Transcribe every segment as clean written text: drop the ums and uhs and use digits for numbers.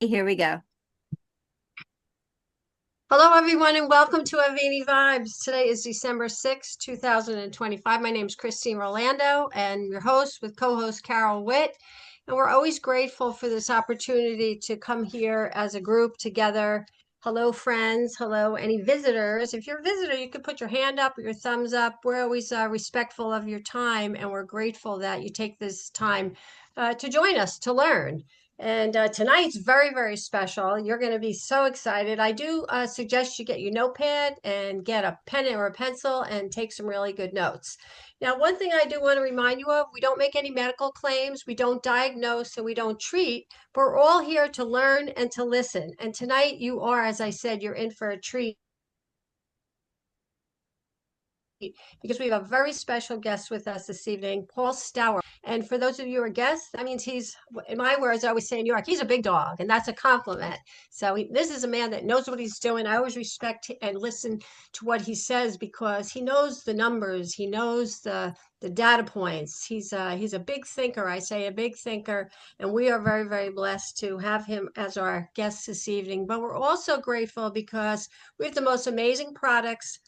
Here we go. Hello, everyone, and welcome to Avini Vibes. Today is December 6th, 2025. My name is Christine Rolando, and your host with co host Carol Witt. And we're always grateful for this opportunity to come here as a group together. Hello, friends. Hello, any visitors. If you're a visitor, you can put your hand up or your thumbs up. We're always respectful of your time, and we're grateful that you take this time to join us to learn. And tonight's very, very special. You're going to be so excited. I do suggest you get your notepad and get a pen or a pencil and take some really good notes. Now, one thing I do want to remind you of, we don't make any medical claims, we don't diagnose, and we don't treat, but we're all here to learn and to listen. And tonight you are, as I said, you're in for a treat because we have a very special guest with us this evening, Paul Stowers. And for those of you who are guests, that means he's, in my words, I always say in New York, he's a big dog, and that's a compliment. So this is a man that knows what he's doing. I always respect and listen to what he says because he knows the numbers, he knows the data points. He's a big thinker. I say a big thinker, and we are very, very blessed to have him as our guest this evening. But we're also grateful because we have the most amazing products,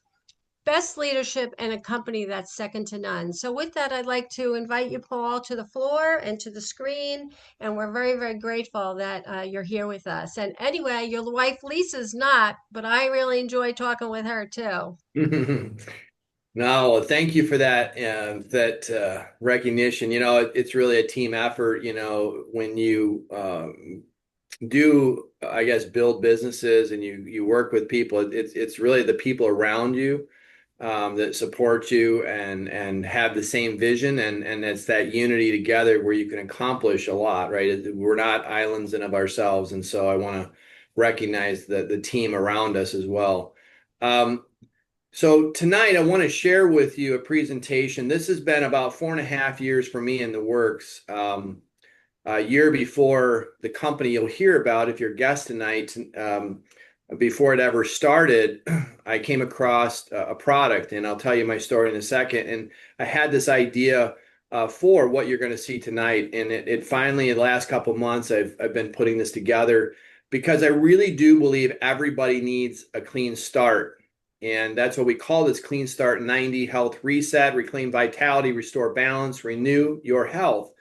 best leadership, and a company that's second to none. So with that, I'd like to invite you, Paul, to the floor and to the screen. And we're very, very grateful that you're here with us. And anyway, your wife Lisa's not, but I really enjoy talking with her too. No, thank you for that recognition. It's really a team effort. When you do, I guess, build businesses and you work with people, it's really the people around you that support you and have the same vision, and it's that unity together where you can accomplish a lot, right? We're not islands in of ourselves, and so I want to recognize the team around us as well. Um, so tonight I want to share with you a presentation. This has been about 4.5 years for me in the works. A year before the company you'll hear about, if you're a guest tonight, before it ever started, I came across a product, and I'll tell you my story in a second. And I had this idea for what you're going to see tonight, and it finally, in the last couple of months, I've been putting this together because I really do believe everybody needs a clean start. And that's what we call this Clean Start 90: Health Reset, Reclaim Vitality, Restore Balance, Renew Your Health.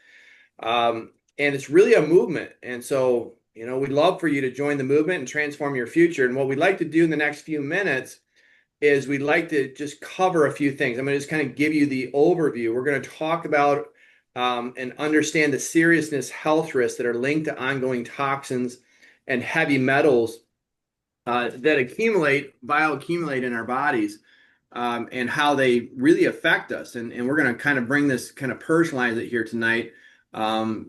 And it's really a movement. And so, we'd love for you to join the movement and transform your future. And what we'd like to do in the next few minutes is we'd like to just cover a few things. I'm going to just kind of give you the overview. We're going to talk about and understand the seriousness health risks that are linked to ongoing toxins and heavy metals that bioaccumulate in our bodies, and how they really affect us. And we're going to kind of bring this, kind of personalize it here tonight,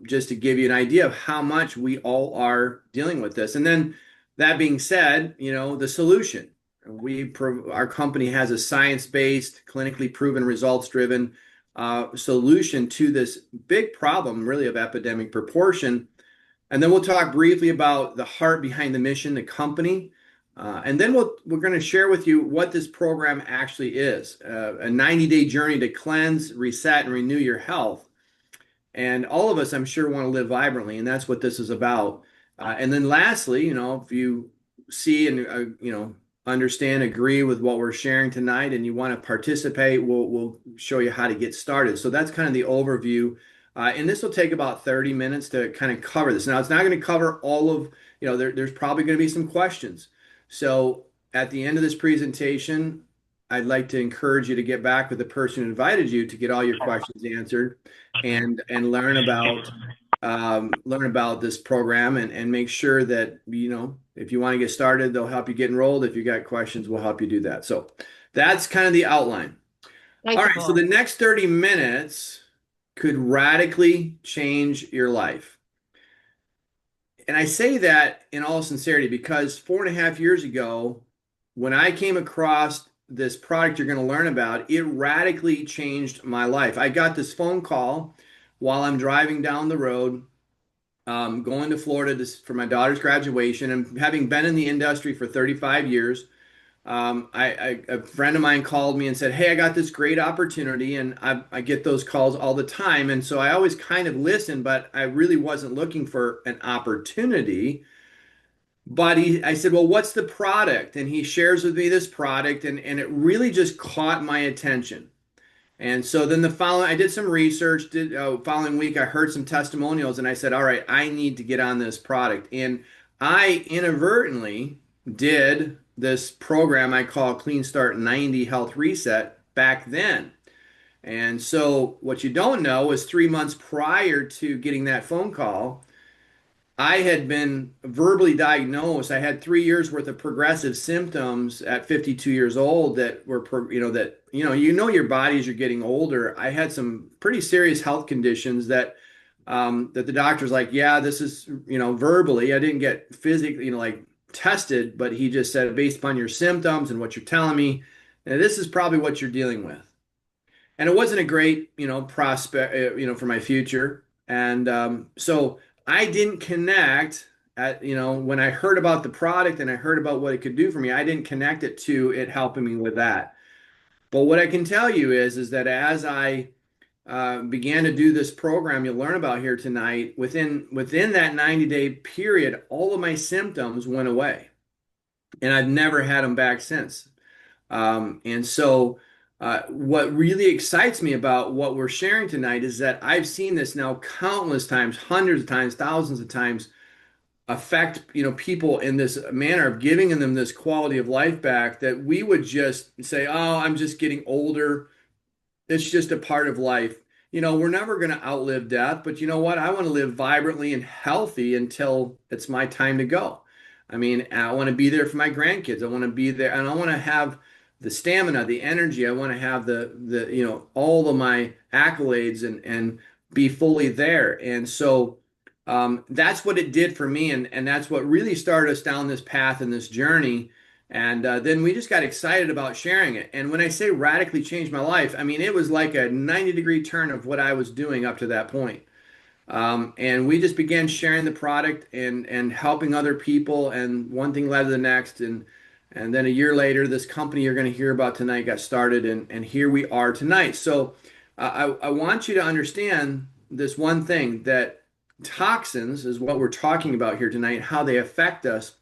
just to give you an idea of how much we all are dealing with this. And then that being said, the solution. Our company has a science-based, clinically proven, results-driven solution to this big problem, really of epidemic proportion. And then we'll talk briefly about the heart behind the mission, the company. And then we're going to share with you what this program actually is, a 90-day journey to cleanse, reset, and renew your health. And all of us, I'm sure, want to live vibrantly, and that's what this is about. And then lastly, if you see and understand, agree with what we're sharing tonight, and you want to participate, we'll show you how to get started. So that's kind of the overview. And this will take about 30 minutes to kind of cover this. Now, it's not going to cover all of, there's probably going to be some questions. So at the end of this presentation, I'd like to encourage you to get back with the person who invited you to get all your questions answered, and learn about this program, and make sure that if you want to get started, they'll help you get enrolled. If you got questions, we'll help you do that. So that's kind of the outline. Thank All you, right, so Paul. the next 30 minutes could radically change your life. And I say that in all sincerity because 4.5 years ago, when I came across this product you're going to learn about, it radically changed my life. I got this phone call while I'm driving down the road, going to Florida for my daughter's graduation, and having been in the industry for 35 years. A friend of mine called me and said, "Hey, I got this great opportunity," and I get those calls all the time, and so I always kind of listen, but I really wasn't looking for an opportunity. But I said, well, what's the product? And he shares with me this product, and it really just caught my attention. And so then I did some research. Following week, I heard some testimonials, and I said, all right, I need to get on this product. And I inadvertently did this program I call Clean Start 90 Health Reset back then. And so what you don't know is 3 months prior to getting that phone call, I had been verbally diagnosed. I had 3 years worth of progressive symptoms at 52 years old that were, your body as you're getting older. I had some pretty serious health conditions that the doctor's like, yeah, this is, verbally. I didn't get physically, like tested, but he just said, based upon your symptoms and what you're telling me, this is probably what you're dealing with. And it wasn't a great, prospect, for my future. And so I didn't connect when I heard about the product and I heard about what it could do for me, I didn't connect it to it helping me with that. But what I can tell you is that as I began to do this program you'll learn about here tonight, within that 90-day period, all of my symptoms went away, and I've never had them back since. And so, what really excites me about what we're sharing tonight is that I've seen this now countless times, hundreds of times, thousands of times, affect people in this manner of giving them this quality of life back that we would just say, "Oh, I'm just getting older. It's just a part of life." We're never going to outlive death, but you know what? I want to live vibrantly and healthy until it's my time to go. I mean, I want to be there for my grandkids. I want to be there, and I want to have the stamina, the energy. I want to have the all of my accolades and be fully there. And so that's what it did for me, and that's what really started us down this path and this journey. And then we just got excited about sharing it. And when I say radically changed my life, I mean, it was like a 90-degree turn of what I was doing up to that point. And we just began sharing the product and helping other people. And one thing led to the next. And then a year later, this company you're going to hear about tonight got started. And here we are tonight. So I want you to understand this one thing, that toxins is what we're talking about here tonight, how they affect us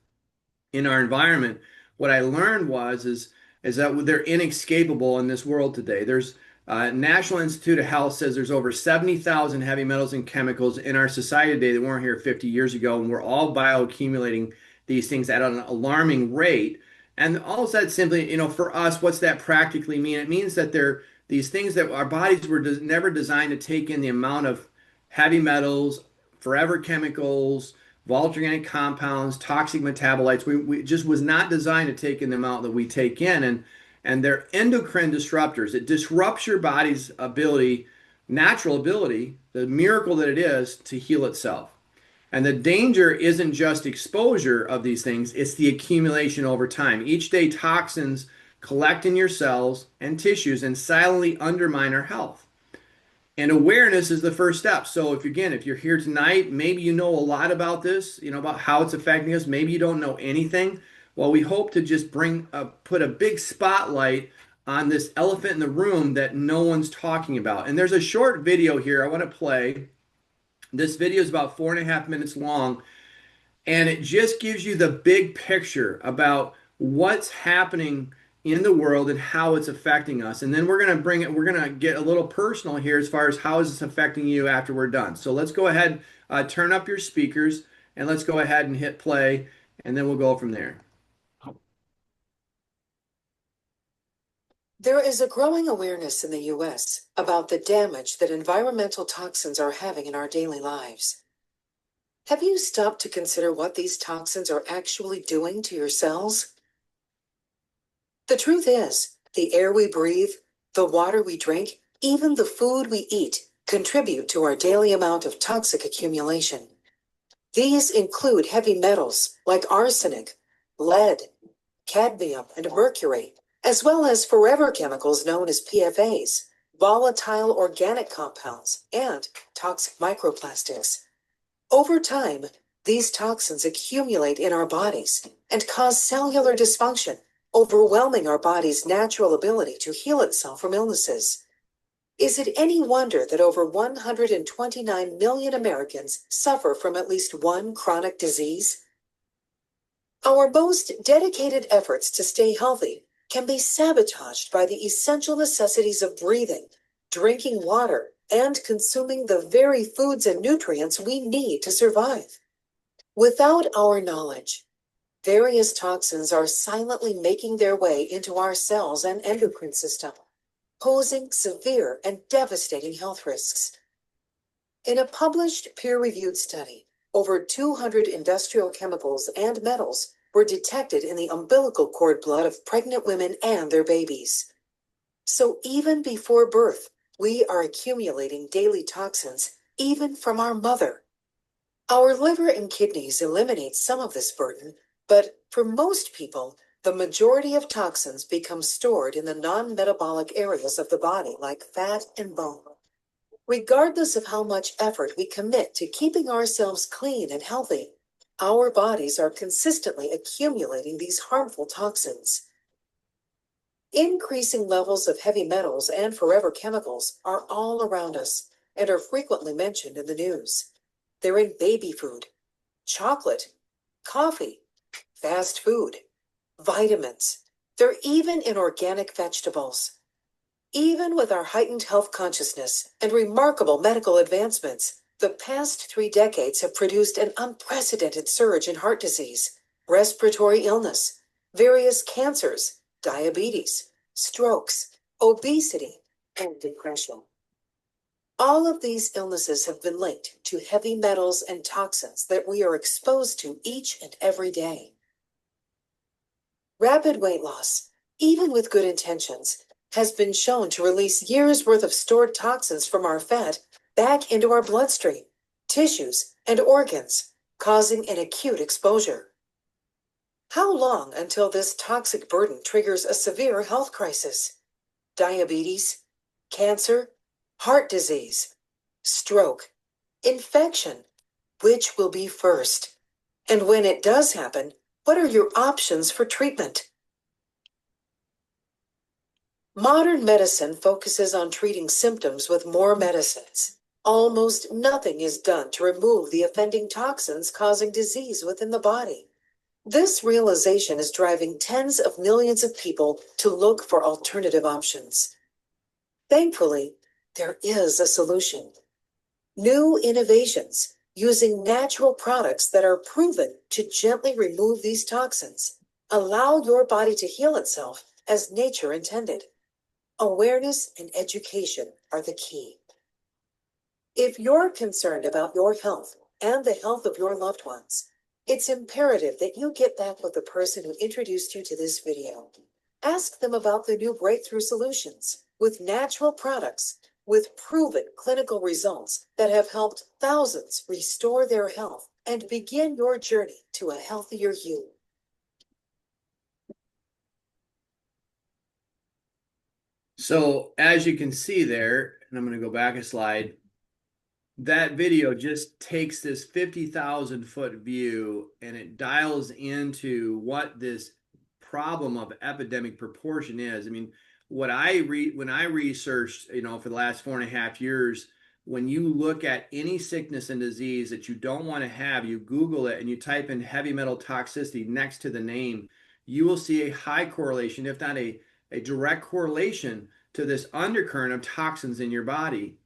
in our environment. What I learned is that they're inescapable in this world today. There's National Institute of Health says there's over 70,000 heavy metals and chemicals in our society today that weren't here 50 years ago, and we're all bioaccumulating these things at an alarming rate. And all of that simply, for us, what's that practically mean? It means that they're these things that our bodies were never designed to take in the amount of heavy metals, forever chemicals, volatile organic compounds, toxic metabolites. We just was not designed to take in the amount that we take in, and they're endocrine disruptors. It disrupts your body's ability, natural ability, the miracle that it is to heal itself. And the danger isn't just exposure of these things, it's the accumulation over time. Each day, toxins collect in your cells and tissues and silently undermine our health. And awareness is the first step. So if you're here tonight, maybe you know a lot about this, about how it's affecting us. Maybe you don't know anything. Well, we hope to just put a big spotlight on this elephant in the room that no one's talking about. And there's a short video here I want to play. This video is about 4.5 minutes long, and it just gives you the big picture about what's happening in the world and how it's affecting us. And then we're going to get a little personal here as far as how is this affecting you after we're done. So let's go ahead, turn up your speakers, and let's go ahead and hit play, and then we'll go from there. There is a growing awareness in the U.S. about the damage that environmental toxins are having in our daily lives. Have you stopped to consider what these toxins are actually doing to your cells? The truth is, the air we breathe, the water we drink, even the food we eat contribute to our daily amount of toxic accumulation. These include heavy metals like arsenic, lead, cadmium, and mercury, as well as forever chemicals known as PFAs, volatile organic compounds, and toxic microplastics. Over time, these toxins accumulate in our bodies and cause cellular dysfunction, overwhelming our body's natural ability to heal itself from illnesses. Is it any wonder that over 129 million Americans suffer from at least one chronic disease? Our most dedicated efforts to stay healthy can be sabotaged by the essential necessities of breathing, drinking water, and consuming the very foods and nutrients we need to survive. Without our knowledge, various toxins are silently making their way into our cells and endocrine system, posing severe and devastating health risks. In a published peer-reviewed study, over 200 industrial chemicals and metals were detected in the umbilical cord blood of pregnant women and their babies. So even before birth, we are accumulating daily toxins, even from our mother. Our liver and kidneys eliminate some of this burden, but for most people, the majority of toxins become stored in the non-metabolic areas of the body like fat and bone. Regardless of how much effort we commit to keeping ourselves clean and healthy, our bodies are consistently accumulating these harmful toxins. Increasing levels of heavy metals and forever chemicals are all around us and are frequently mentioned in the news. They're in baby food, chocolate, coffee, fast food, vitamins. They're even in organic vegetables. Even with our heightened health consciousness and remarkable medical advancements, the past 3 decades have produced an unprecedented surge in heart disease, respiratory illness, various cancers, diabetes, strokes, obesity, and depression. All of these illnesses have been linked to heavy metals and toxins that we are exposed to each and every day. Rapid weight loss, even with good intentions, has been shown to release years' worth of stored toxins from our fat back into our bloodstream, tissues, and organs, causing an acute exposure. How long until this toxic burden triggers a severe health crisis? Diabetes, cancer, heart disease, stroke, infection. Which will be first? And when it does happen, what are your options for treatment? Modern medicine focuses on treating symptoms with more medicines. Almost nothing is done to remove the offending toxins causing disease within the body. This realization is driving tens of millions of people to look for alternative options. Thankfully, there is a solution. New innovations using natural products that are proven to gently remove these toxins. Allow your body to heal itself as nature intended. Awareness and education are the key. If you're concerned about your health and the health of your loved ones, it's imperative that you get back with the person who introduced you to this video. Ask them about the new breakthrough solutions with natural products with proven clinical results that have helped thousands restore their health and begin your journey to a healthier you. So as you can see there, and I'm going to go back a slide, that video just takes this 50,000 foot view and it dials into what this problem of epidemic proportion is. I mean, when I researched, for the last 4.5 years, when you look at any sickness and disease that you don't want to have, you Google it and you type in heavy metal toxicity next to the name, you will see a high correlation, if not a direct correlation, to this undercurrent of toxins in your body.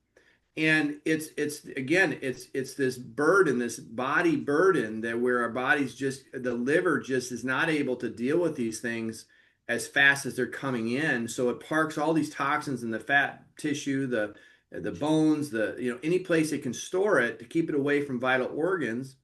And it's this burden, this body burden, that where our bodies, just the liver just is not able to deal with these things as fast as they're coming in, so it parks all these toxins in the fat tissue, the bones, any place it can store it to keep it away from vital organs.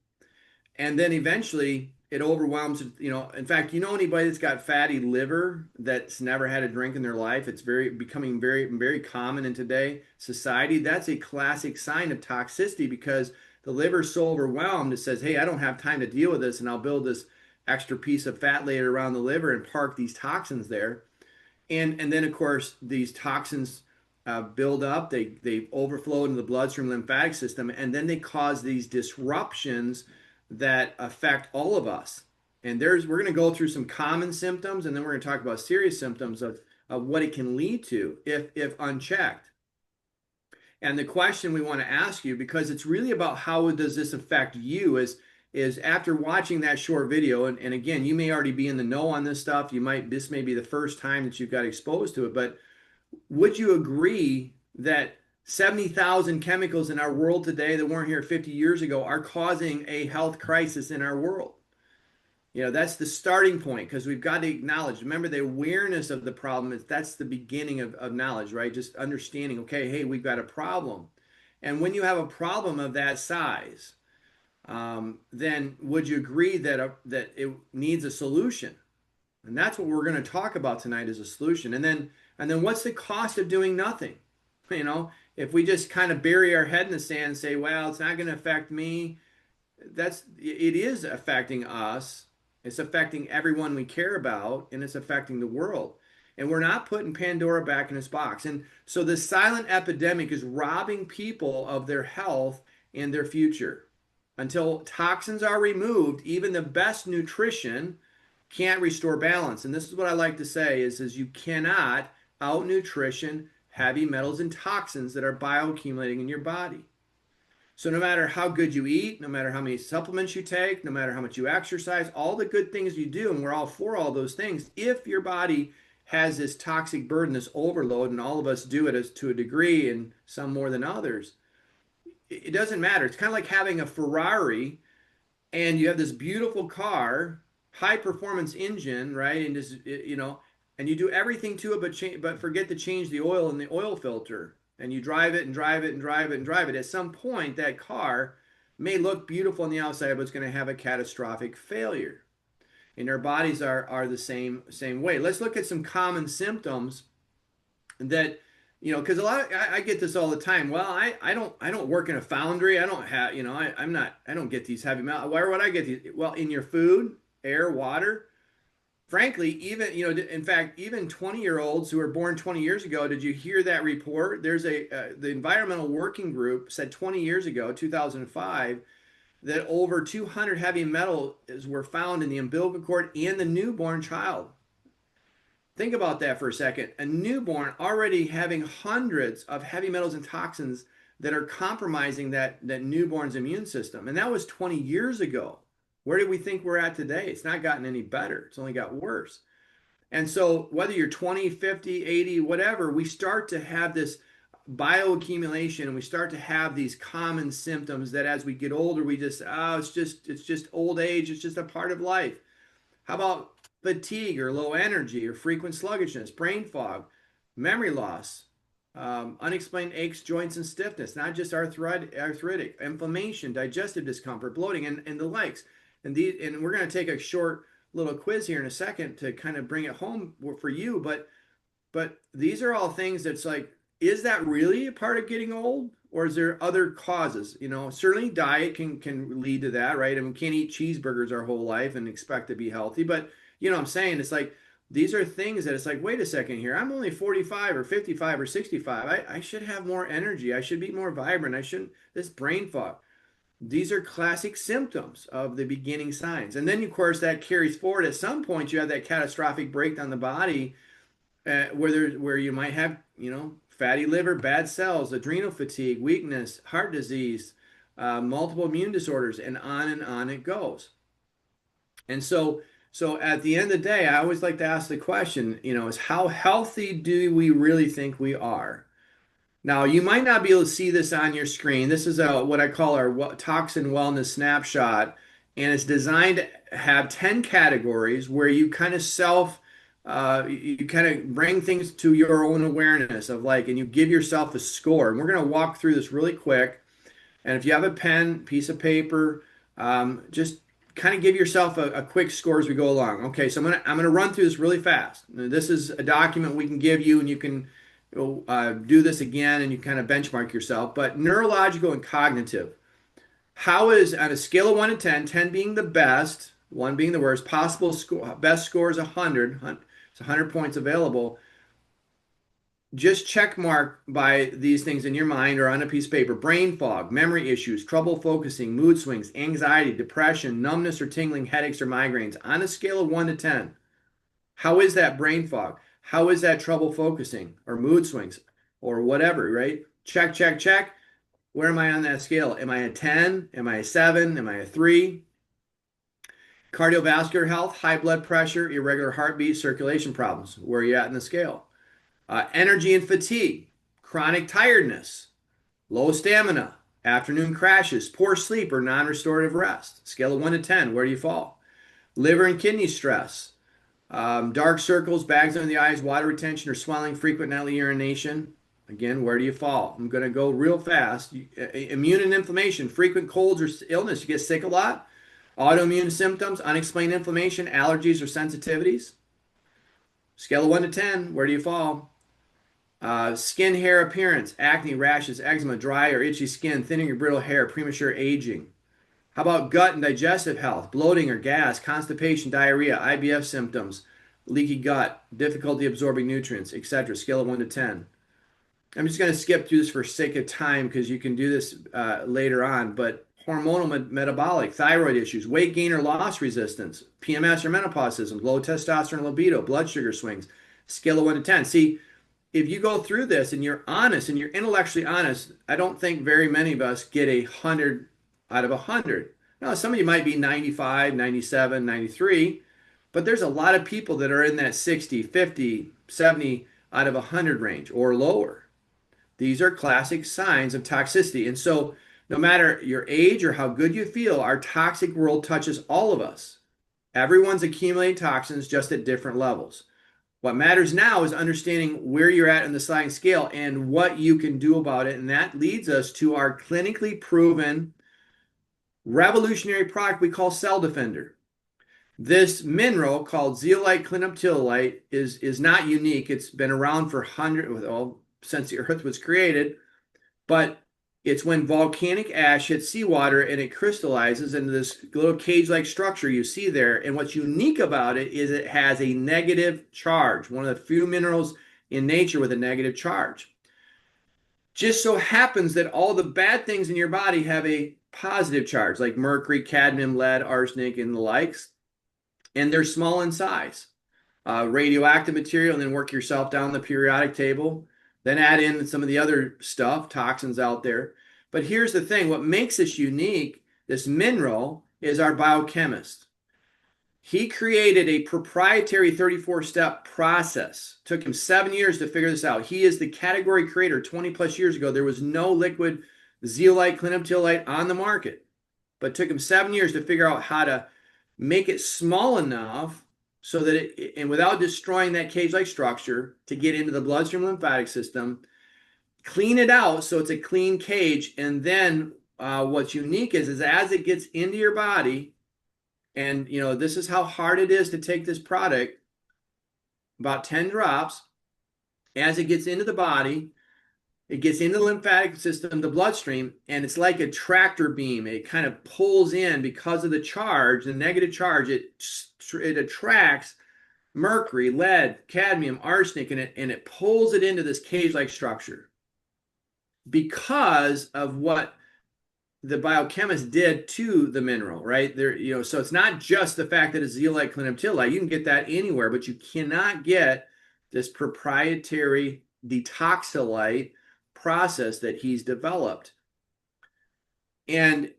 And then eventually it overwhelms. In fact, anybody that's got fatty liver that's never had a drink in their life, it's becoming very, very common in today society. That's a classic sign of toxicity, because the liver is so overwhelmed, it says, hey, I don't have time to deal with this, and I'll build this extra piece of fat layer around the liver and park these toxins there. And then of course these toxins build up, they overflow into the bloodstream lymphatic system, and then they cause these disruptions that affect all of us. And we're going to go through some common symptoms, and then we're going to talk about serious symptoms of what it can lead to if unchecked. And the question we want to ask you, because it's really about how does this affect you is after watching that short video, and again, you may already be in the know on this stuff. This may be the first time that you've got exposed to it, but would you agree that 70,000 chemicals in our world today that weren't here 50 years ago are causing a health crisis in our world? That's the starting point because we've got to acknowledge. Remember, the awareness of the problem that's the beginning of knowledge, right? Just understanding, okay, hey, we've got a problem. And when you have a problem of that size, then would you agree that it needs a solution? And that's what we're going to talk about tonight is a solution. And then what's the cost of doing nothing? If we just kind of bury our head in the sand and say, well, it's not going to affect me, it is affecting us. It's affecting everyone we care about, and it's affecting the world. And we're not putting Pandora back in its box. And so the silent epidemic is robbing people of their health and their future. Until toxins are removed, even the best nutrition can't restore balance. And this is what I like to say is you cannot out-nutrition heavy metals and toxins that are bioaccumulating in your body. So no matter how good you eat, no matter how many supplements you take, no matter how much you exercise, all the good things you do, and we're all for all those things, if your body has this toxic burden, this overload, and all of us do it as to a degree and some more than others, it doesn't matter. It's kind of like having a Ferrari and you have this beautiful car, high performance engine, right? And just, and you do everything to it, but forget to change the oil in the oil filter. And you drive it and drive it and drive it and drive it. At some point, that car may look beautiful on the outside, but it's going to have a catastrophic failure. And our bodies are the same way. Let's look at some common symptoms that, because I get this all the time. Well, I don't work in a foundry. I don't have, I don't get these heavy metals. Why would I get these? Well, in your food, air, water. Frankly, even, in fact, even 20-year-olds who were born 20 years ago, did you hear that report? There's the Environmental Working Group said 20 years ago, 2005, that over 200 heavy metals were found in the umbilical cord and the newborn child. Think about that for a second. A newborn already having hundreds of heavy metals and toxins that are compromising that newborn's immune system. And that was 20 years ago. Where do we think we're at today? It's not gotten any better. It's only got worse. And so whether you're 20, 50, 80, whatever, we start to have this bioaccumulation and we start to have these common symptoms that as we get older, we just, it's just old age. It's just a part of life. How about fatigue or low energy or frequent sluggishness, brain fog, memory loss, unexplained aches, joints, and stiffness, not just arthritic, inflammation, digestive discomfort, bloating, and the likes. And we're going to take a short little quiz here in a second to kind of bring it home for you. But these are all things that's like, is that really a part of getting old? Or is there other causes? Certainly diet can lead to that, right? I mean, we can't eat cheeseburgers our whole life and expect to be healthy. But what I'm saying? It's like, these are things that it's like, wait a second here. I'm only 45 or 55 or 65. I should have more energy. I should be more vibrant. This brain fog. These are classic symptoms of the beginning signs. And then, of course, that carries forward. At some point, you have that catastrophic breakdown in the body where you might have, fatty liver, bad cells, adrenal fatigue, weakness, heart disease, multiple immune disorders, and on it goes. And so at the end of the day, I always like to ask the question, is how healthy do we really think we are? Now, you might not be able to see this on your screen. This is what I call our toxin wellness snapshot, and it's designed to have 10 categories where you kind of you kind of bring things to your own awareness of and you give yourself a score. And we're going to walk through this really quick. And if you have a pen, piece of paper, just kind of give yourself a quick score as we go along. Okay, so I'm gonna run through this really fast. This is a document we can give you, and you can do this again and you kind of benchmark yourself. But neurological and cognitive, how is on a scale of 1 to 10, 10 being the best, 1 being the worst, possible score, best score is 100. It's 100 points available. Just check mark by these things in your mind or on a piece of paper. Brain fog, memory issues, trouble focusing, mood swings, anxiety, depression, numbness or tingling, headaches or migraines. On a scale of 1 to 10, how is that brain fog? How is that trouble focusing or mood swings or whatever, right? Check. Where am I on that scale? Am I a 10? Am I a 7? Am I a 3? Cardiovascular health, high blood pressure, irregular heartbeat, circulation problems. Where are you at in the scale? Energy and fatigue, chronic tiredness, low stamina, afternoon crashes, poor sleep or non-restorative rest. Scale of 1 to 10, where do you fall? Liver and kidney stress, dark circles, bags under the eyes, water retention or swelling, frequent nightly urination. Again, where do you fall? I'm going to go real fast. Immune and inflammation, frequent colds or illness. You get sick a lot. Autoimmune symptoms, unexplained inflammation, allergies or sensitivities. Scale of 1 to 10, where do you fall? Skin hair appearance, acne, rashes, eczema, dry or itchy skin, thinning or brittle hair, premature aging. How about gut and digestive health, bloating or gas, constipation, diarrhea, IBS symptoms, leaky gut, difficulty absorbing nutrients, etc. Scale of 1 to 10. I'm just going to skip through this for sake of time because you can do this later on, but hormonal metabolic, thyroid issues, weight gain or loss resistance, PMS or menopause symptoms, low testosterone libido, blood sugar swings, scale of 1 to 10. See, if you go through this and you're honest and you're intellectually honest, I don't think very many of us get 100 out of 100. Now, some of you might be 95, 97, 93, but there's a lot of people that are in that 60, 50, 70 out of 100 range or lower. These are classic signs of toxicity. And so, no matter your age or how good you feel, our toxic world touches all of us. Everyone's accumulating toxins just at different levels. What matters now is understanding where you're at in the sliding scale and what you can do about it. And that leads us to our clinically proven revolutionary product we call Cell Defender. This mineral called zeolite clinoptilolite is not unique. It's been around for since the earth was created, but it's when volcanic ash hits seawater and it crystallizes into this little cage-like structure you see there. And what's unique about it is it has a negative charge, one of the few minerals in nature with a negative charge. Just so happens that all the bad things in your body have a positive charge, like mercury, cadmium, lead, arsenic, and the likes, and they're small in size. Radioactive material, and then work yourself down the periodic table. Then add in some of the other stuff, toxins out there. But here's the thing, what makes this unique, this mineral, is our biochemist. He created a proprietary 34-step process. Took him 7 years to figure this out. He is the category creator. 20 plus years ago, there was no liquid zeolite clinoptilolite on the market. But it took him 7 years to figure out how to make it small enough so that and without destroying that cage-like structure, to get into the bloodstream lymphatic system, clean it out so it's a clean cage. And then what's unique is as it gets into your body, and this is how hard it is to take this product, about 10 drops, as it gets into the body, it gets into the lymphatic system, the bloodstream, and it's like a tractor beam. It kind of pulls in because of the charge, the negative charge. It attracts mercury, lead, cadmium, arsenic, and it pulls it into this cage-like structure because of what the biochemist did to the mineral, right? So it's not just the fact that it's zeolite clinoptilolite. You can get that anywhere, but you cannot get this proprietary detoxolite process that he's developed. And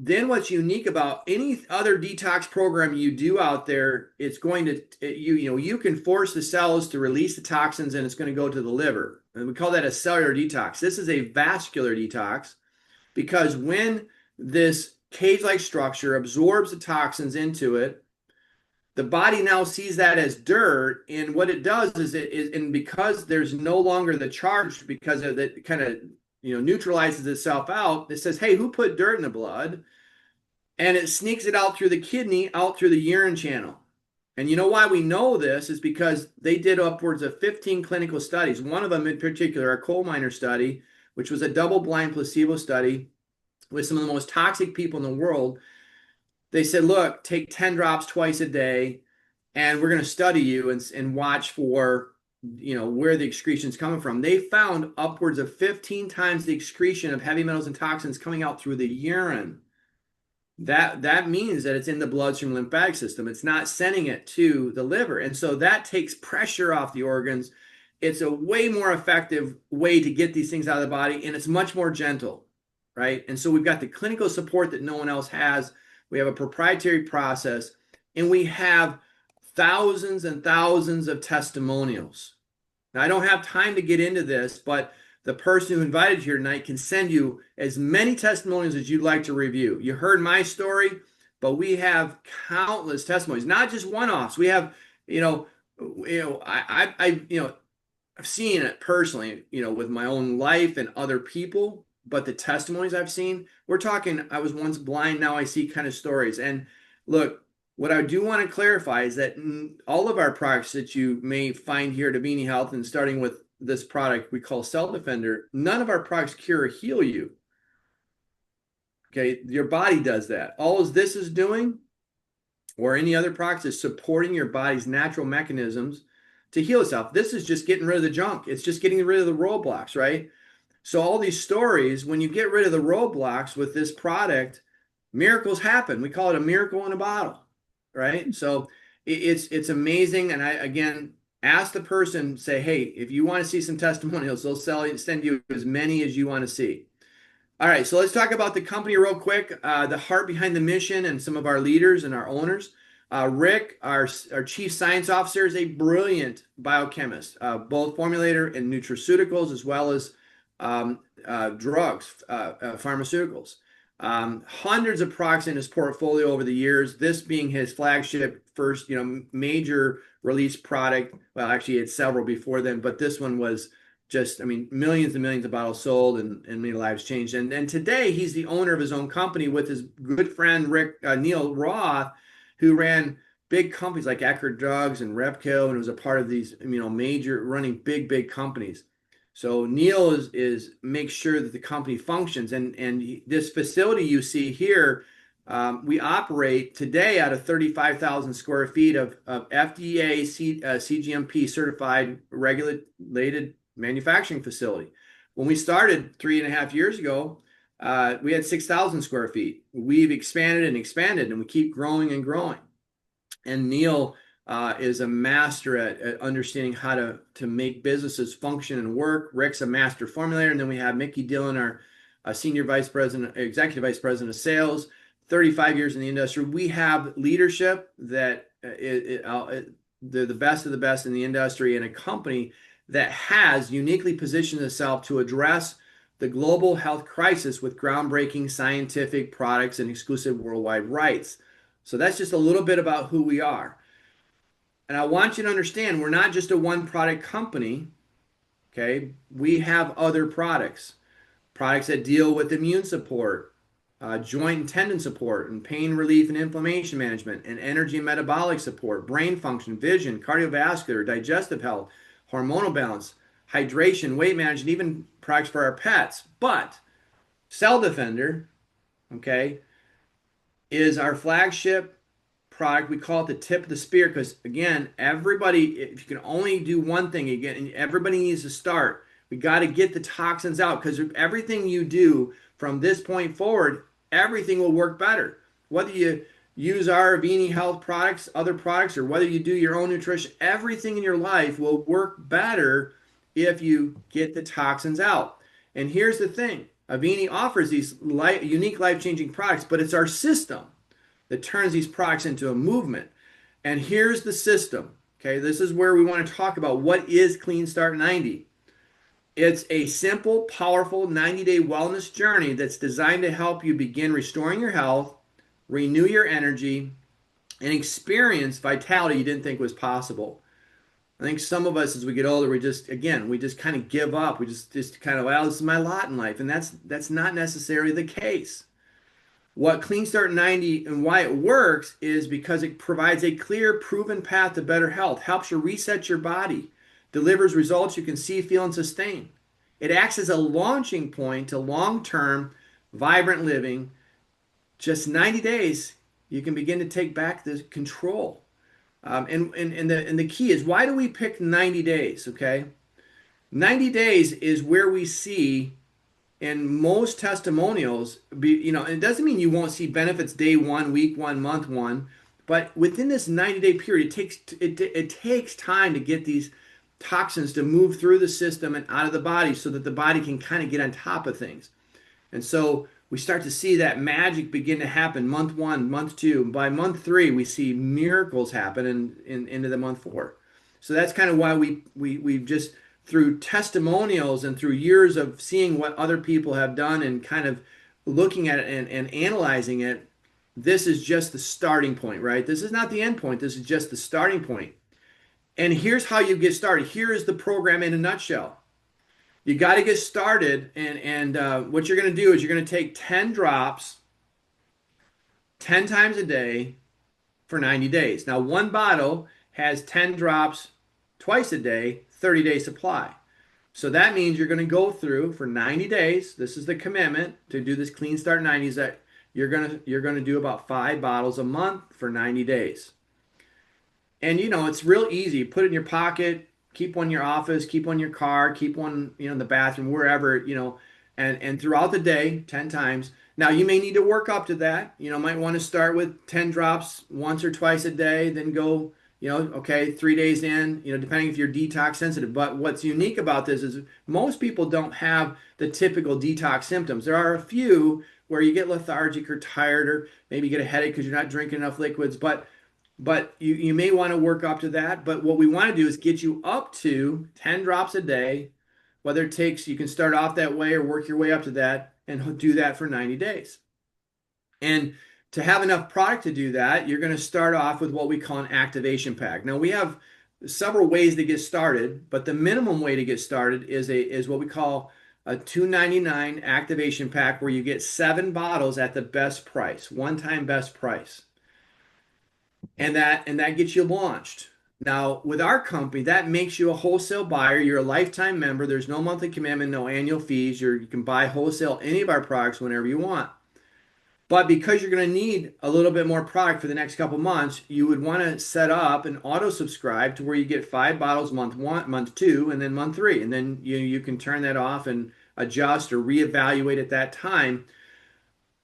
then what's unique about any other detox program you do out there, it's going to, you can force the cells to release the toxins and it's going to go to the liver. And we call that a cellular detox. This is a vascular detox because when this cage-like structure absorbs the toxins into it, the body now sees that as dirt, and what it does is and because there's no longer the charge, because of that kind of neutralizes itself out, it says, hey, who put dirt in the blood? And it sneaks it out through the kidney, out through the urine channel. And you know why we know this is because they did upwards of 15 clinical studies. One of them in particular, a coal miner study, which was a double-blind placebo study with some of the most toxic people in the world. They said, look, take 10 drops twice a day, and we're going to study you and watch for, where the excretion is coming from. They found upwards of 15 times the excretion of heavy metals and toxins coming out through the urine. That means that it's in the bloodstream lymphatic system. It's not sending it to the liver. And so that takes pressure off the organs. It's a way more effective way to get these things out of the body, and it's much more gentle, right? And so we've got the clinical support that no one else has. We have a proprietary process. And we have thousands and thousands of testimonials. Now, I don't have time to get into this, but the person who invited you here tonight can send you as many testimonials as you'd like to review. You heard my story, but we have countless testimonies, not just one-offs. We have, I've seen it personally, with my own life and other people, but the testimonies I've seen, we're talking, I was once blind, now I see kind of stories. And look, what I do want to clarify is that all of our products that you may find here at Avini Health, and starting with this product we call Cell Defender, none of our products cure or heal you. Okay, your body does that. All this is doing, or any other products, is supporting your body's natural mechanisms to heal itself. This is just getting rid of the junk. It's just getting rid of the roadblocks, right? So all these stories, when you get rid of the roadblocks with this product, miracles happen. We call it a miracle in a bottle, right? So it's amazing. And I, again, ask the person, say, hey, if you want to see some testimonials, they'll send you as many as you want to see. All right, so let's talk about the company real quick, the heart behind the mission, and some of our leaders and our owners. Rick, our chief science officer, is a brilliant biochemist, both formulator in nutraceuticals as well as drugs, pharmaceuticals. Hundreds of products in his portfolio over the years, this being his flagship first, major release product. Well, actually, he had several before then, but this one was just, millions and millions of bottles sold, and many lives changed. And today he's the owner of his own company with his good friend Neil Roth, who ran big companies like Eckerd Drugs and Repco, and was a part of these major running big companies. So Neil is makes sure that the company functions, and this facility you see here, we operate today out of 35,000 square feet of FDA CGMP certified regulated manufacturing facility. When we started 3.5 years ago, we had 6,000 square feet. We've expanded and expanded, and we keep growing and growing. And Neil is a master at understanding how to make businesses function and work. Rick's a master formulator, and then we have Mickey Dillon, our senior vice president, executive vice president of sales, 35 years in the industry. We have leadership that they're the best of the best in the industry, and a company that has uniquely positioned itself to address the global health crisis with groundbreaking scientific products and exclusive worldwide rights. So that's just a little bit about who we are. And I want you to understand, we're not just a one product company, okay? We have other products that deal with immune support, joint and tendon support, and pain relief and inflammation management, and energy and metabolic support, brain function, vision, cardiovascular, digestive health, hormonal balance, hydration, weight management, even products for our pets. But Cell Defender, okay, is our flagship product. We call it the tip of the spear because, again, everybody, if you can only do one thing, again, everybody needs to start. We got to get the toxins out, because everything you do from this point forward, everything will work better. Whether you use our Avini Health products, other products, or whether you do your own nutrition, everything in your life will work better if you get the toxins out. And here's the thing. Avini offers these unique life-changing products, but it's our system that turns these products into a movement. And here's the system. Okay, this is where we want to talk about what is Clean Start 90. It's a simple, powerful 90-day wellness journey that's designed to help you begin restoring your health, renew your energy, and experience vitality you didn't think was possible. I think some of us, as we get older, we just kind of give up. We just kind of, well, this is my lot in life. And that's not necessarily the case. What Clean Start 90 and why it works is because it provides a clear, proven path to better health, helps you reset your body, delivers results you can see, feel, and sustain. It acts as a launching point to long-term, vibrant living. Just 90 days, you can begin to take back the control. And the key is, why do we pick 90 days, okay? 90 days is where we see in most testimonials, it doesn't mean you won't see benefits day one, week one, month one, but within this 90-day period, it takes time to get these toxins to move through the system and out of the body so that the body can kind of get on top of things. And so we start to see that magic begin to happen month one, month two. By month three, we see miracles happen into the month four. So that's kind of why we've just through testimonials and through years of seeing what other people have done and kind of looking at it and analyzing it, this is just the starting point, right? This is not the end point. This is just the starting point. And here's how you get started. Here is the program in a nutshell. You got to get started, and what you're going to do is you're going to take 10 drops 10 times a day for 90 days. Now, one bottle has 10 drops twice a day, 30-day supply. So that means you're going to go through for 90 days. This is the commitment to do this Clean Start 90s that you're going to do about 5 bottles a month for 90 days. And it's real easy. Put it in your pocket, keep one in your office, keep one in your car, keep one, in the bathroom, wherever, and throughout the day, 10 times. Now you may need to work up to that. Might want to start with 10 drops once or twice a day, then go, okay, 3 days in, depending if you're detox sensitive. But what's unique about this is most people don't have the typical detox symptoms. There are a few where you get lethargic or tired, or maybe you get a headache because you're not drinking enough liquids, but you may want to work up to that. But what we want to do is get you up to 10 drops a day, whether it takes, you can start off that way or work your way up to that and do that for 90 days. And to have enough product to do that, you're going to start off with what we call an activation pack. Now, we have several ways to get started, but the minimum way to get started is what we call a $2.99 activation pack, where you get 7 bottles at the best price, one-time best price. And that gets you launched. Now, with our company, that makes you a wholesale buyer. You're a lifetime member. There's no monthly commitment, no annual fees. You can buy wholesale any of our products whenever you want. But because you're going to need a little bit more product for the next couple months, you would want to set up an auto subscribe to where you get 5 bottles month one, month two, and then month three. And then you can turn that off and adjust or reevaluate at that time.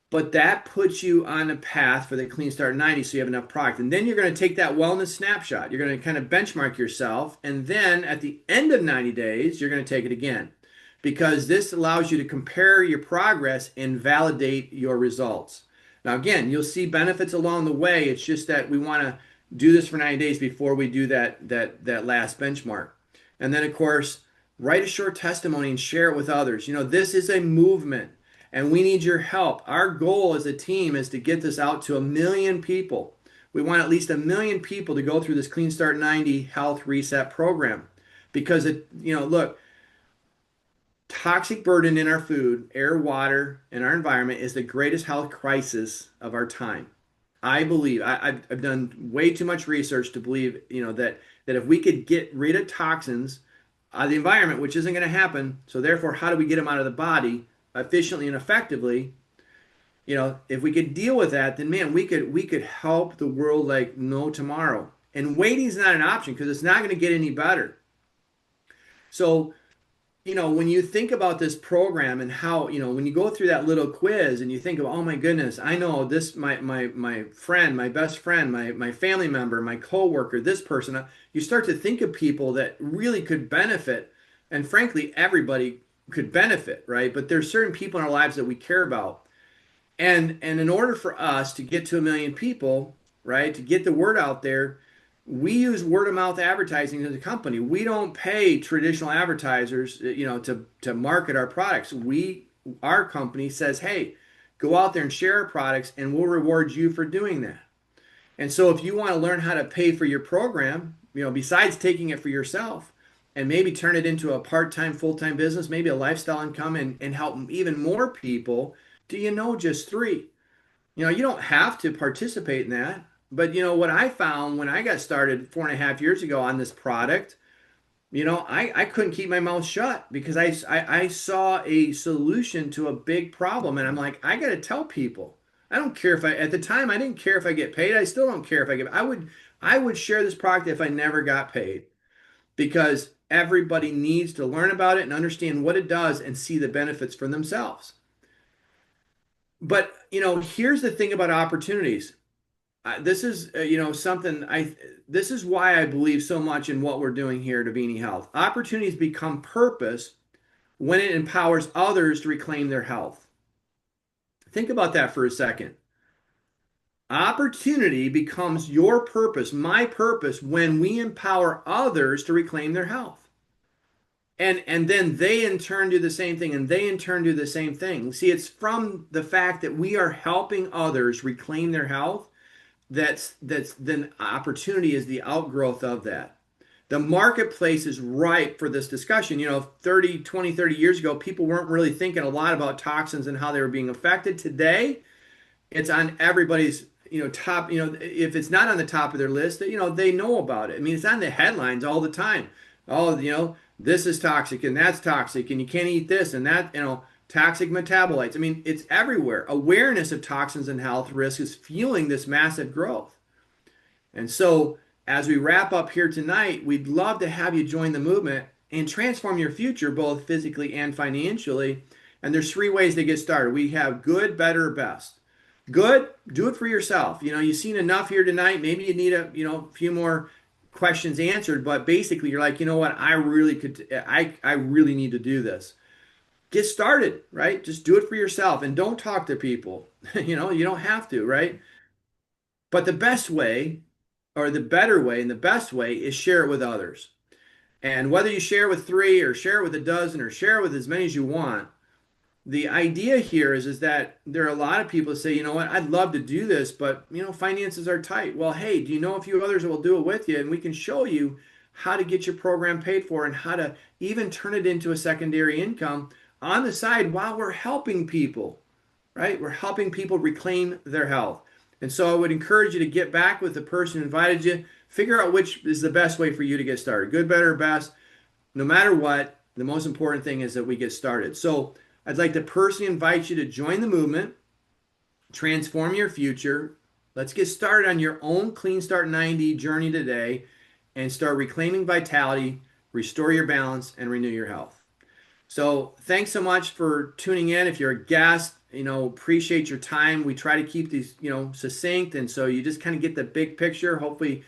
But that puts you on a path for the Clean Start 90, so you have enough product. And then you're going to take that wellness snapshot. You're going to kind of benchmark yourself. And then at the end of 90 days, you're going to take it again, because this allows you to compare your progress and validate your results. Now, again, you'll see benefits along the way. It's just that we want to do this for 90 days before we do that last benchmark. And then, of course, write a short testimony and share it with others. This is a movement, and we need your help. Our goal as a team is to get this out to 1 million people. We want at least 1 million people to go through this Clean Start 90 Health Reset program, because look, toxic burden in our food, air, water, and our environment is the greatest health crisis of our time. I believe, I've done way too much research to believe, that if we could get rid of toxins out of the environment, which isn't going to happen, so therefore, how do we get them out of the body efficiently and effectively? If we could deal with that, then man, we could help the world like no tomorrow. And waiting is not an option, because it's not going to get any better. So, when you think about this program and how, when you go through that little quiz and you think of, oh my goodness, I know this, my friend, my best friend, my family member, my coworker, this person, you start to think of people that really could benefit. And frankly, everybody could benefit, right? But there's certain people in our lives that we care about. And in order for us to get to 1 million people, right, to get the word out there, we use word of mouth advertising as a company. We don't pay traditional advertisers, to market our products. Our company says, hey, go out there and share our products, and we'll reward you for doing that. And so if you want to learn how to pay for your program, besides taking it for yourself, and maybe turn it into a part-time, full-time business, maybe a lifestyle income, and help even more people, do you know just 3? You don't have to participate in that. But what I found when I got started 4.5 years ago on this product, I couldn't keep my mouth shut, because I saw a solution to a big problem, and I'm like, I got to tell people. I don't care if at the time I didn't care if I get paid. I still don't care if I get. I would share this product if I never got paid, because everybody needs to learn about it and understand what it does and see the benefits for themselves. But here's the thing about opportunities. This is this is why I believe so much in what we're doing here at Avini Health. Opportunities become purpose when it empowers others to reclaim their health. Think about that for a second. Opportunity becomes your purpose, my purpose, when we empower others to reclaim their health. And then they in turn do the same thing, and they in turn do the same thing. See, it's from the fact that we are helping others reclaim their health that's then opportunity is the outgrowth of that. The marketplace is ripe for this discussion. 30 years ago, people weren't really thinking a lot about toxins and how they were being affected. Today, it's on everybody's, top, if it's not on the top of their list, they know about it. I mean, it's on the headlines all the time. Oh, this is toxic and that's toxic and you can't eat this and that, toxic metabolites. I mean, it's everywhere. Awareness of toxins and health risk is fueling this massive growth. And so, as we wrap up here tonight, we'd love to have you join the movement and transform your future, both physically and financially. And there's 3 ways to get started. We have good, better, best. Good, do it for yourself. You've seen enough here tonight. Maybe you need a few more questions answered, but basically you're like, you know what, I really need to do this. Get started, right? Just do it for yourself and don't talk to people. You don't have to, right? But the best way, or the better way, and the best way is share it with others. And whether you share with 3 or share with a dozen or share with as many as you want, the idea here is that there are a lot of people that say, you know what, I'd love to do this, but finances are tight. Well, hey, do you know a few others that will do it with you? And we can show you how to get your program paid for and how to even turn it into a secondary income on the side while we're helping people, right? We're helping people reclaim their health. And so I would encourage you to get back with the person who invited you, figure out which is the best way for you to get started. Good, better, best. No matter what, the most important thing is that we get started. So I'd like to personally invite you to join the movement, transform your future. Let's get started on your own Clean Start 90 journey today and start reclaiming vitality, restore your balance, and renew your health. So thanks so much for tuning in. If you're a guest, appreciate your time. We try to keep these, succinct. And so you just kind of get the big picture. Hopefully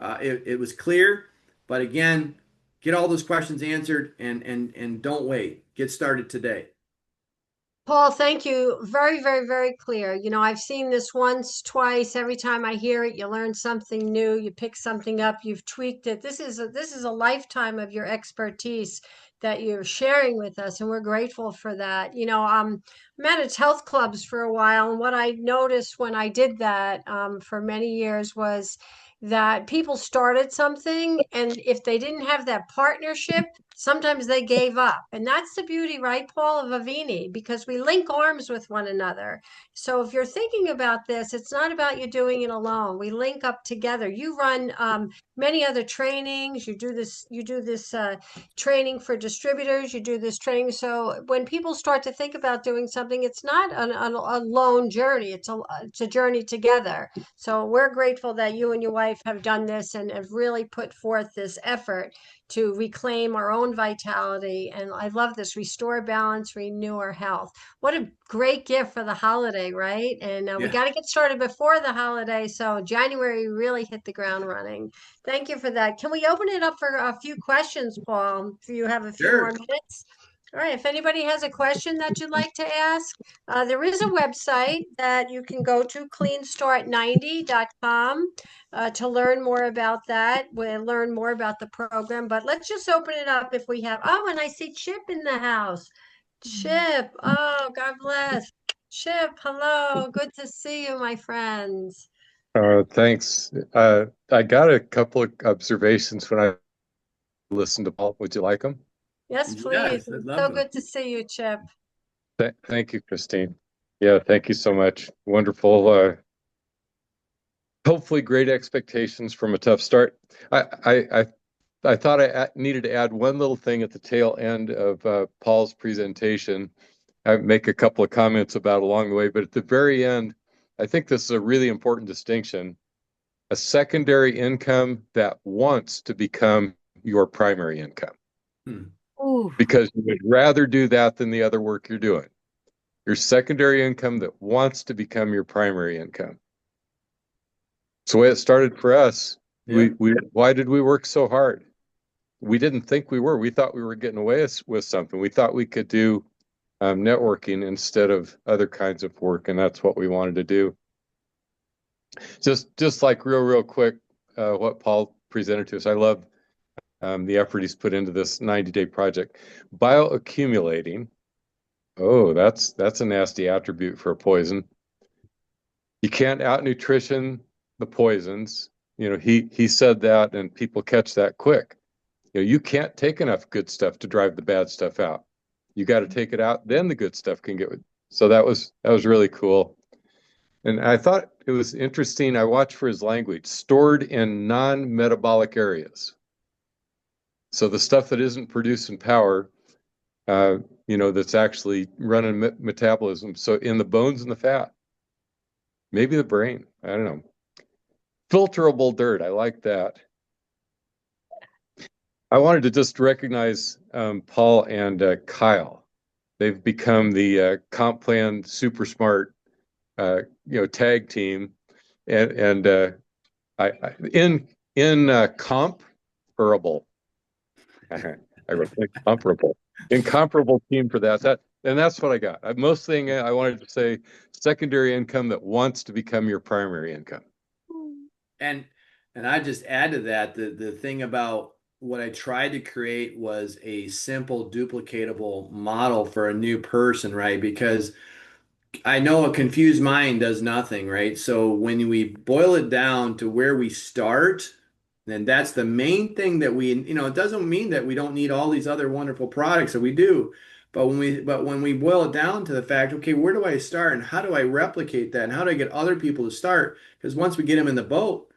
it was clear. But again, get all those questions answered and don't wait. Get started today. Paul, thank you. Very, very, very clear. I've seen this once, twice. Every time I hear it, you learn something new. You pick something up. You've tweaked it. This is a lifetime of your expertise that you're sharing with us, and we're grateful for that. Managed health clubs for a while, and what I noticed when I did that for many years was that people started something, and if they didn't have that partnership, sometimes they gave up. And that's the beauty, right, Paul, of Avini, because we link arms with one another. So if you're thinking about this, it's not about you doing it alone. We link up together. You run many other trainings. You do this training for distributors. You do this training. So when people start to think about doing something, it's not a lone journey. It's a journey together. So we're grateful that you and your wife have done this and have really put forth this effort to reclaim our own vitality. And I love this: restore balance, renew our health. What a great gift for the holiday, right? And we Yeah, got to get started before the holiday. So January really hit the ground running. Thank you for that. Can we open it up for a few questions, Paul? If you have a few more sure. minutes. All right, if anybody has a question that you'd like to ask, there is a website that you can go to, cleanstart90.com, to learn more about that. We'll learn more about the program, but let's just open it up if we have. Oh, and I see Chip in the house. Chip, oh, God bless. Chip, hello. Good to see you, my friends. Thanks. I got a couple of observations when I listened to Paul. Would you like them? Yes, please. Yes, I'd So love them. good to see you, Chip. Thank you, Christine. Yeah, thank you so much. Wonderful. Hopefully, great expectations from a tough start. I thought I needed to add one little thing at the tail end of Paul's presentation. I make a couple of comments about along the way, but at the very end, I think this is a really important distinction. A secondary income that wants to become your primary income. Hmm. Ooh. Because you would rather do that than the other work you're doing. Your secondary income that wants to become your primary income. It's the way it started for us. Yeah. Why did we work so hard? We didn't think we were. We thought we were getting away with something. We thought we could do networking instead of other kinds of work, and that's what we wanted to do. Just like real quick, what Paul presented to us. I love the effort he's put into this 90-day project. Bioaccumulating. Oh, that's a nasty attribute for a poison. You can't out-nutrition the poisons. He said that, and people catch that quick. You can't take enough good stuff to drive the bad stuff out. You got to take it out, then the good stuff can get. So that was really cool. And I thought it was interesting. I watched for his language, stored in non-metabolic areas. So the stuff that isn't producing power, that's actually running metabolism. So in the bones and the fat, maybe the brain, I don't know. Filterable dirt, I like that. I wanted to just recognize Paul and Kyle. They've become the comp plan super smart, tag team, and I in comparable. I wrote incomparable team for that. And that's what I got. Most thing I wanted to say, secondary income that wants to become your primary income. And I just add to that the thing about what I tried to create was a simple duplicatable model for a new person, right? Because I know a confused mind does nothing, right? So when we boil it down to where we start, then that's the main thing that it doesn't mean that we don't need all these other wonderful products that we do. But when we boil it down to the fact, okay, where do I start and how do I replicate that and how do I get other people to start? Because once we get them in the boat,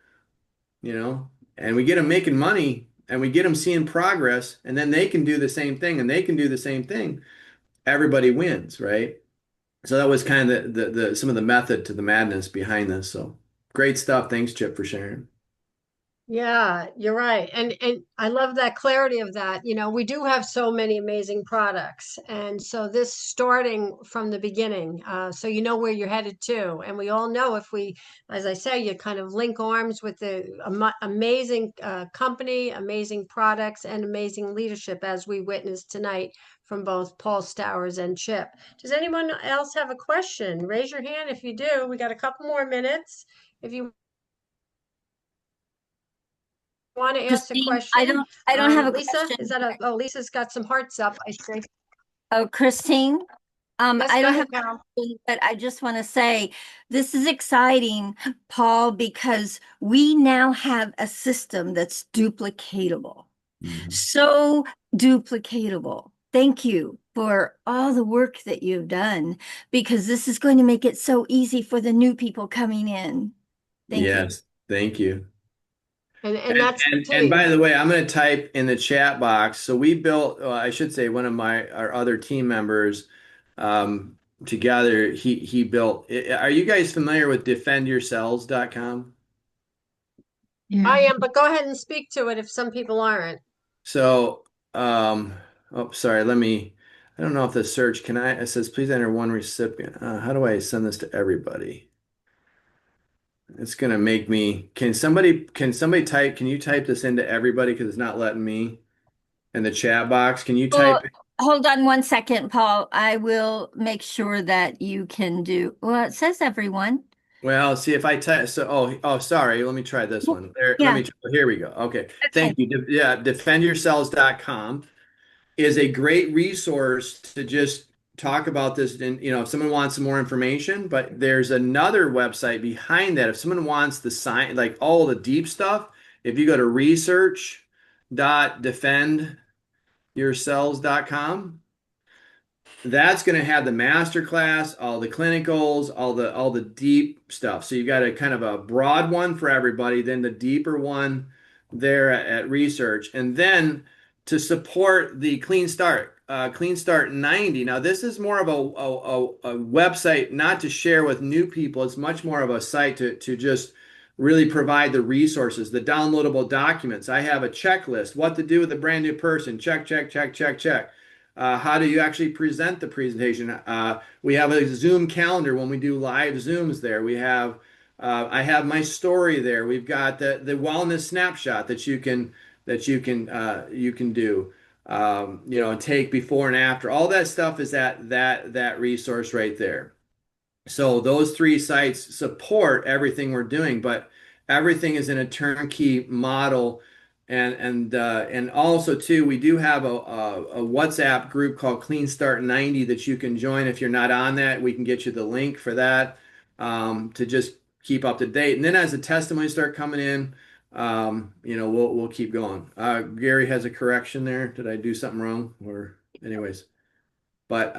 and we get them making money and we get them seeing progress, and then they can do the same thing and they can do the same thing, everybody wins, right? So that was kind of the some of the method to the madness behind this. So great stuff. Thanks, Chip, for sharing. Yeah, you're right. And I love that clarity of that. We do have so many amazing products. And so this starting from the beginning, so you know where you're headed to. And we all know if we, as I say, you kind of link arms with the amazing company, amazing products, and amazing leadership as we witnessed tonight from both Paul Stowers and Chip. Does anyone else have a question? Raise your hand if you do. We got a couple more minutes. If you want to ask a Christine, I question. don't have a Lisa, question. is that Lisa's got some hearts up, I see. Oh, Christine, Yes, I go don't ahead, have a Carol. question, but I just want to say this is exciting, Paul, because we now have a system that's duplicatable. So duplicatable. Thank you for all the work that you've done, because this is going to make it so easy for the new people coming in. Thank you. Yes, thank you. And that's the And key. by the way, I'm going to type in the chat box. So we built, I should say, one of our other team members together. He built. Are you guys familiar with defendyourselves.com? I am, but go ahead and speak to it if some people aren't. So, oh, sorry. I don't know if the search it says please enter one recipient. How do I send this to everybody? It's gonna make me. Can you type this into everybody? Because it's not letting me in the chat box. Can you type? Well, hold on one second, Paul. I will make sure that you can do, well, it says everyone. Well, see if I type. So, sorry. Let me try this one. There, Yeah, here we go. Okay. okay. Thank you. Yeah, defendyourselves.com is a great resource to just talk about this. And, if someone wants some more information, but there's another website behind that. If someone wants the science, like all the deep stuff, if you go to research.defendyourselves.com, that's going to have the master class, all the clinicals, all the deep stuff. So you got a kind of a broad one for everybody, then the deeper one there at research, and then to support the Clean Start 90. Now this is more of a website not to share with new people. It's much more of a site to just really provide the resources, the downloadable documents. I have a checklist, what to do with a brand new person. Check, check, check, check, check. How do you actually present the presentation? We have a Zoom calendar when we do live Zooms there. I have my story there. We've got the wellness snapshot that you can do. and take before and after. All that stuff is that resource right there. So those three sites support everything we're doing, but everything is in a turnkey model. And also too, we do have a WhatsApp group called Clean Start 90 that you can join. If you're not on that, we can get you the link for that, to just keep up to date. And then as the testimonies start coming in, we'll keep going. Gary has a correction there. Did I do something wrong? Or anyways, but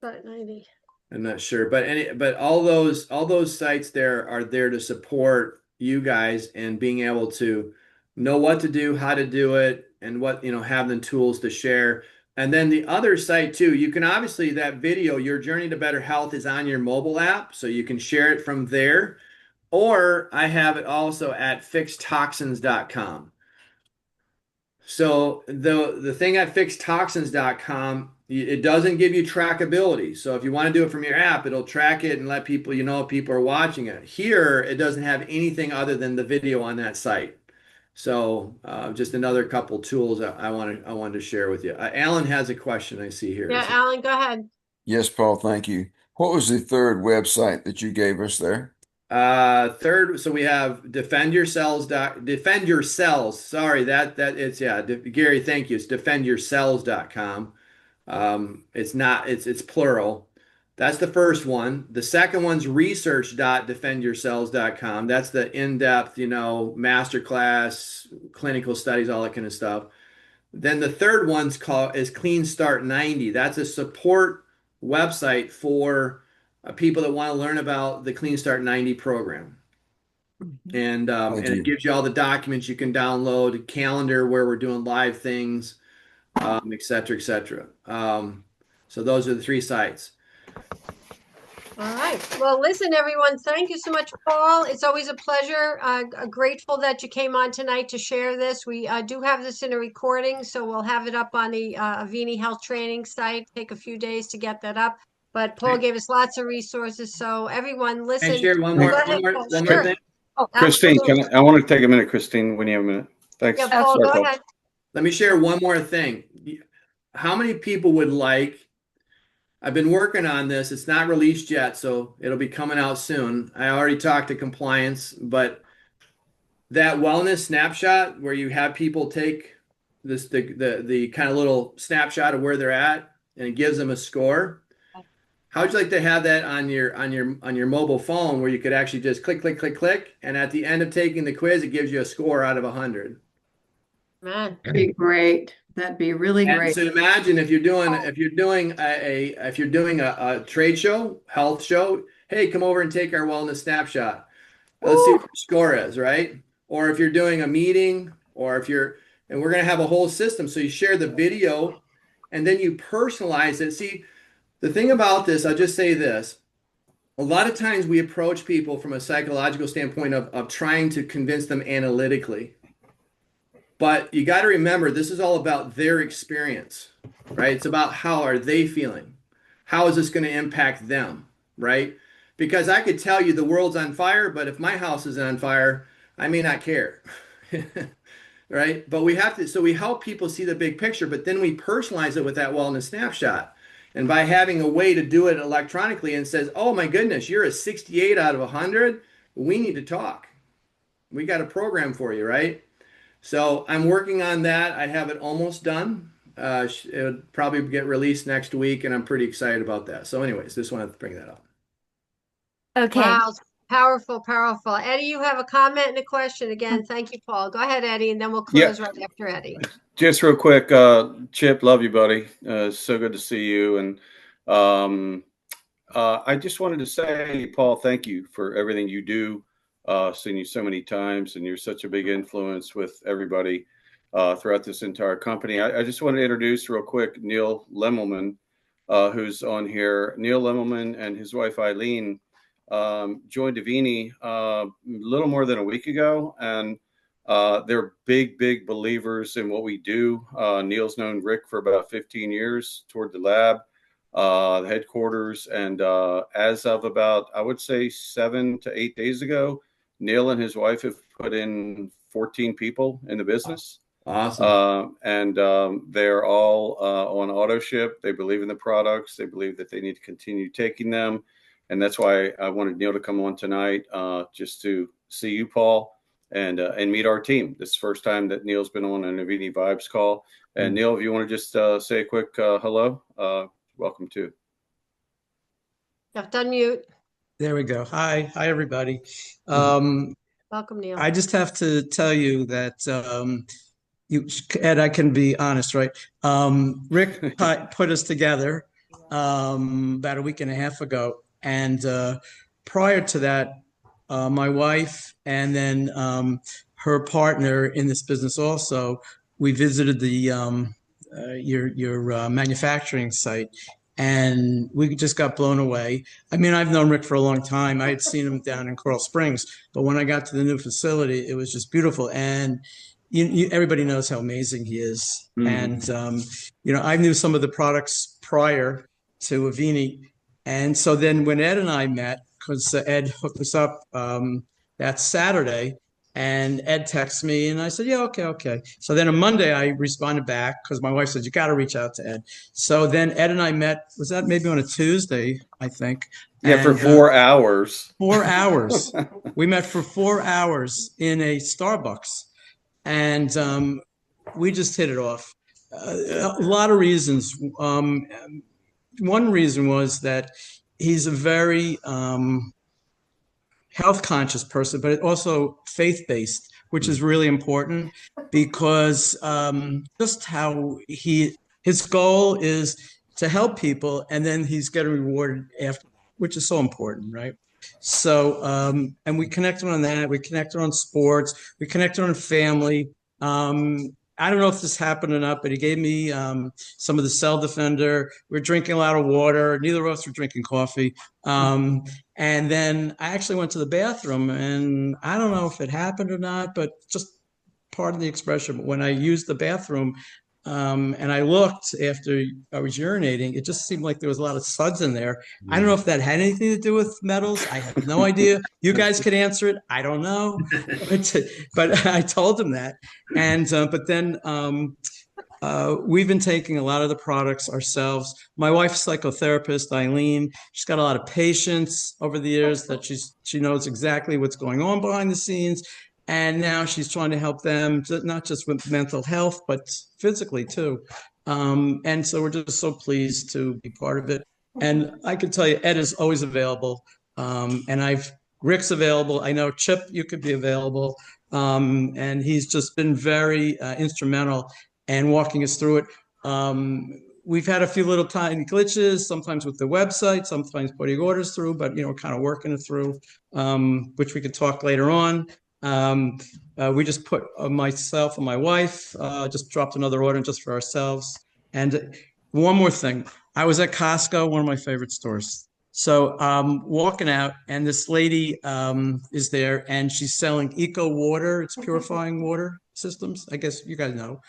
But 90. I'm not sure, but all those sites there are there to support you guys and being able to know what to do, how to do it, and what, have the tools to share. And then the other site too, you can obviously, that video, Your Journey to Better Health, is on your mobile app, so you can share it from there. Or I have it also at fixtoxins.com. So the thing at fixtoxins.com, it doesn't give you trackability. So if you want to do it from your app, it'll track it and let people, people are watching it. Here, it doesn't have anything other than the video on that site. So just another couple tools I wanted to share with you. Alan has a question I see here. Yeah, Alan, go ahead. Yes, Paul, thank you. What was the third website that you gave us there? Third, so we have defend your cells. Sorry, that it's, yeah, Gary, thank you. It's defendyourcells.com. It's plural. That's the first one. The second one's research.defendyourcells.com. That's the in-depth, masterclass, clinical studies, all that kind of stuff. Then the third one's is Clean Start 90. That's a support website for people that want to learn about the Clean Start 90 program. And it gives you all the documents you can download, a calendar where we're doing live things, et cetera, et cetera. So those are the three sites. All right. Well, listen, everyone, thank you so much, Paul. It's always a pleasure. Grateful that you came on tonight to share this. We do have this in a recording, so we'll have it up on the Avini Health Training site. Take a few days to get that up. But Paul gave us lots of resources. So everyone, listen. And share one Go more, ahead, one more, Paul. one Sure. more thing. Oh, Christine, absolutely. I want to take a minute, Christine, when you have a minute. Thanks. Yeah, Paul, Sorry, go ahead. Let me share one more thing. How many people would like, I've been working on this. It's not released yet, so it'll be coming out soon. I already talked to compliance, but that wellness snapshot where you have people take the kind of little snapshot of where they're at, and it gives them a score. How'd you like to have that on your mobile phone, where you could actually just click, click, click, click, and at the end of taking the quiz, it gives you a score out of 100. Man. That'd be great. That'd be really And great. so imagine if you're doing a trade show, health show, hey, come over and take our wellness snapshot. Let's see what your score is, right? Or if you're doing a meeting, and we're going to have a whole system. So you share the video and then you personalize it. See, the thing about this, I'll just say this. A lot of times we approach people from a psychological standpoint of trying to convince them analytically. But you got to remember, this is all about their experience, right? It's about how are they feeling? How is this going to impact them, right? Because I could tell you the world's on fire, but if my house is on fire, I may not care, right? But we help people see the big picture, but then we personalize it with that wellness snapshot. And by having a way to do it electronically, and says, oh my goodness, you're a 68 out of 100, we need to talk. We got a program for you, right? So I'm working on that. I have it almost done. It'll probably get released next week, and I'm pretty excited about that. So anyways, just wanted to bring that up. Okay. Wow. Powerful, powerful. Eddie, you have a comment and a question. Again, thank you, Paul. Go ahead, Eddie, and then we'll close right after Eddie. Just real quick, Chip, love you, buddy. So good to see you. And I just wanted to say, Paul, thank you for everything you do. Seen you so many times, and you're such a big influence with everybody throughout this entire company. I just wanted to introduce real quick Neil Lemmelman, who's on here. Neil Lemmelman and his wife Eileen joined Avini a little more than a week ago, and they're big believers in what we do. Neil's known Rick for about 15 years toward the lab, the headquarters, and as of about, I would say 7 to 8 days ago, Neil and his wife have put in 14 people in the business. Awesome. And they're all on auto ship. They believe in the products. They believe that they need to continue taking them. And that's why I wanted Neil to come on tonight, just to see you, Paul, and meet our team. This is the first time that Neil's been on an Avini Vibes call. And Neil, if you want to just say a quick hello, welcome too. You have to unmute. There we go. Hi, everybody. Welcome, Neil. I just have to tell you that Ed, I can be honest, right? Rick put us together about a week and a half ago, and prior to that, my wife and then her partner in this business also, we visited the your manufacturing site. And we just got blown away. I mean, I've known Rick for a long time. I had seen him down in Coral Springs, but when I got to the new facility, it was just beautiful. And everybody knows how amazing he is. And I knew some of the products prior to Avini, and so then when Ed and I met, because Ed hooked us up that Saturday. And Ed texted me, and I said, "Yeah, okay." So then on Monday, I responded back because my wife said, "You got to reach out to Ed." So then Ed and I met. Was that maybe on a Tuesday? I think. Yeah, for 4 hours. 4 hours. We met for 4 hours in a Starbucks, and we just hit it off. A lot of reasons. One reason was that he's a very health conscious person, but also faith-based, which is really important because just how his goal is to help people, and then he's getting rewarded after, which is so important, right? So, and we connected on that. We connected on sports. We connected on family. I don't know if this happened or not, but he gave me some of the Cell Defender. We're drinking a lot of water. Neither of us were drinking coffee. And then I actually went to the bathroom, and I don't know if it happened or not, but just pardon the expression, but when I used the bathroom and I looked after I was urinating, it just seemed like there was a lot of suds in there. I don't know if that had anything to do with metals. I have no idea. You guys could answer it. I don't know. But I told him that. And but then we've been taking a lot of the products ourselves. My wife's psychotherapist, Eileen, she's got a lot of patience over the years that she knows exactly what's going on behind the scenes. And now she's trying to help them, not just with mental health, but physically too. And so we're just so pleased to be part of it. And I can tell you, Ed is always available. And Rick's available. I know Chip, you could be available. And he's just been very instrumental in walking us through it. We've had a few little tiny glitches, sometimes with the website, sometimes putting orders through, but kind of working it through, which we could talk later on. We just put myself and my wife just dropped another order just for ourselves. And one more thing, I was at Costco, one of my favorite stores. So walking out, and this lady is there, and she's selling Eco Water. It's purifying water systems. I guess you guys know.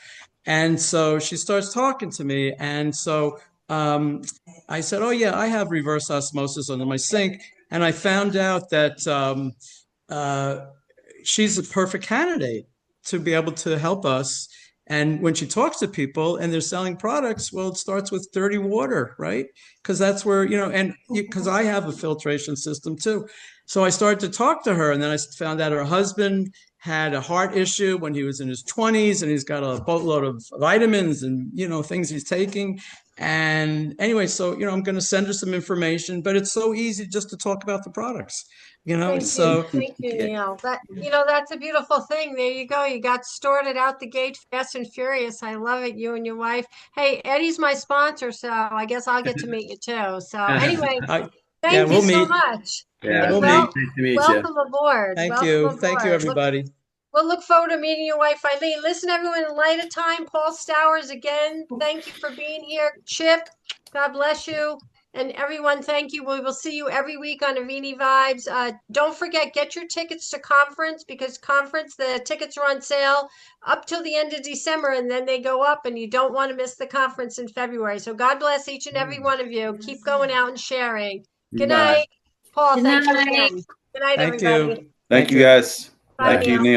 And so she starts talking to me, and so I said, "Oh yeah, I have reverse osmosis under my sink," and I found out that she's a perfect candidate to be able to help us. And when she talks to people and they're selling products, well, it starts with dirty water, right? Because that's where, and because I have a filtration system too. So I started to talk to her, and then I found out her husband had a heart issue when he was in his 20s, and he's got a boatload of vitamins and, things he's taking. And anyway, so, I'm going to send her some information, but it's so easy just to talk about the products. Thank you, Neil. That's a beautiful thing. There you go. You got started out the gate fast and furious. I love it. You and your wife. Hey, Eddie's my sponsor, so I guess I'll get to meet you too. So anyway, thank you so much. Yeah, And nice to meet you. welcome aboard. Thank Welcome you. aboard. Thank you, everybody. We'll look forward to meeting your wife, Eileen. Listen, everyone, in light of time, Paul Stowers, again, thank you for being here. Chip, God bless you. And everyone, thank you. We will see you every week on Avini Vibes. Don't forget, get your tickets to conference, because the tickets are on sale up till the end of December, and then they go up, and you don't want to miss the conference in February. So God bless each and every one of you. Keep going out and sharing. Good night. Paul, thank you again. Good night, everybody. Thank you, guys. Bye, Thank you, Neil. Neil.